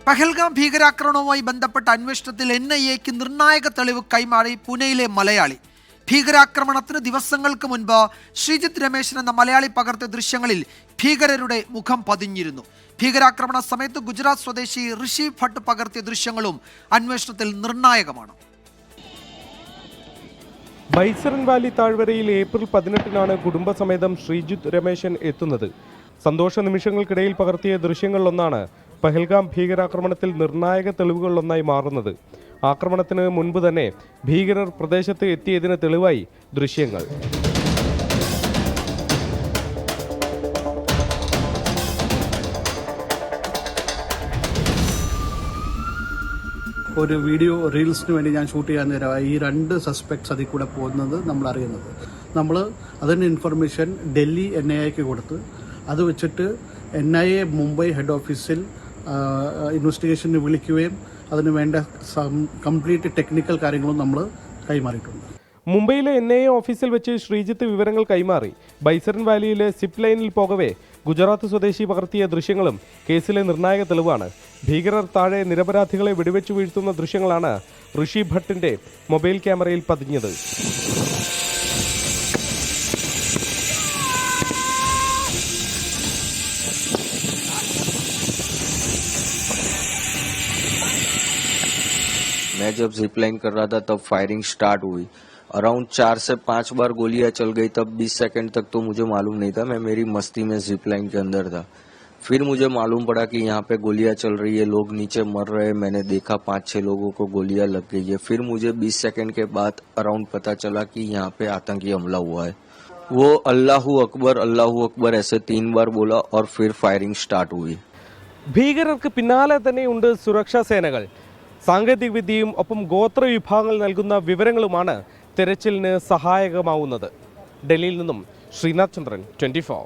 പഹൽഗാം ഭീകരാക്രമണവുമായി ബന്ധപ്പെട്ട അന്വേഷണത്തിൽ NIAക്ക് നിർണായക തെളിവ് കൈമാറി പുനെയിലെ മലയാളി. ഭീകരാക്രമണത്തിന് ദിവസങ്ങൾക്ക് മുൻപ് ശ്രീജിത്ത് രമേശൻ എന്ന മലയാളി പകർത്തിയ ദൃശ്യങ്ങളിൽ ഭീകരരുടെ മുഖം പതിഞ്ഞിരുന്നു. ഭീകരാക്രമണ സമയത്ത് ഗുജറാത്ത് സ്വദേശി ഋഷി ഭട്ട് പകർത്തിയ ദൃശ്യങ്ങളും അന്വേഷണത്തിൽ നിർണായകമാണ്. ബൈസറൻ വാലി താഴ്വരയിൽ ഏപ്രിൽ 18-നാണ് കുടുംബസമേതം ശ്രീജിത്ത് രമേശൻ എത്തുന്നത്. സന്തോഷ നിമിഷങ്ങൾക്കിടയിൽ പകർത്തിയ ദൃശ്യങ്ങളിലൊന്നാണ് പഹൽഗാം ഭീകരാക്രമണത്തിൽ നിർണായക തെളിവുകളിലൊന്നായി മാറുന്നത്. ആക്രമണത്തിന് മുൻപ് തന്നെ ഭീകരർ പ്രദേശത്ത് എത്തിയതിന് തെളിവായി ദൃശ്യങ്ങൾ. ഒരു വീഡിയോ റീൽസിന് വേണ്ടി ഞാൻ ഷൂട്ട് ചെയ്യാൻ നേരം ഈ 2 സസ്പെക്ട്സ് അതിൽ കൂടെ പോകുന്നത് നമ്മൾ അറിയുന്നത്. നമ്മൾ അതിൻ്റെ ഇൻഫർമേഷൻ ഡൽഹി NIAക്ക് കൊടുത്ത് അത് വെച്ചിട്ട് NIA മുംബൈ ഹെഡ് ഓഫീസിൽ ഇൻവെസ്റ്റിഗേഷന് വിളിക്കുകയും അതിന് വേണ്ട കംപ്ലീറ്റ് ടെക്നിക്കൽ കാര്യങ്ങളും നമ്മൾ കൈമാറിയിട്ടുണ്ട്. മുംബൈയിലെ NIA ഓഫീസിൽ വെച്ച് ശ്രീജിത്ത് വിവരങ്ങൾ കൈമാറി. ബൈസറൻ വാലിയിലെ സിപ്പ് ലൈനിൽ പോകവേ ഗുജറാത്ത് സ്വദേശി പകർത്തിയ ദൃശ്യങ്ങളും കേസിലെ നിർണായക തെളിവാണ്. ഭീകരർ താഴെ നിരപരാധികളെ വെടിവെച്ചു വീഴ്ത്തുന്ന ദൃശ്യങ്ങളാണ് ഋഷി ഭട്ടിന്റെ മൊബൈൽ ക്യാമറയിൽ പതിഞ്ഞത്. मैं जब जिप लाइन कर रहा था तब फायरिंग स्टार्ट हुई. अराउंड 4 से 5 बार गोलियां चल गई. तब 20 सेकंड तक तो मुझे मालूम नहीं था, मैं मेरी मस्ती में जिप लाइन के अंदर था. फिर मुझे मालूम पड़ा कि यहाँ पे गोलियां चल रही है, लोग नीचे मर रहे हैं. मैंने देखा 5-6 लोगों को गोलियां लग गई है. फिर मुझे 20 सेकंड के बाद अराउंड पता चला कि यहाँ पे आतंकी हमला हुआ है. वो अल्लाहू अकबर ऐसे 3 बार बोला और फिर फायरिंग स्टार्ट हुई. ഭീകരർക്ക് പിന്നാലെ തന്നെയുണ്ട് സുരക്ഷാ സേനകൾ. സാങ്കേതിക വിദ്യയും ഒപ്പം ഗോത്ര വിഭാഗങ്ങൾ നൽകുന്ന വിവരങ്ങളുമാണ് തെരച്ചിലിന് സഹായകമാവുന്നത്. ഡൽഹിയിൽ നിന്നും ശ്രീനാഥ് ചന്ദ്രൻ, 24.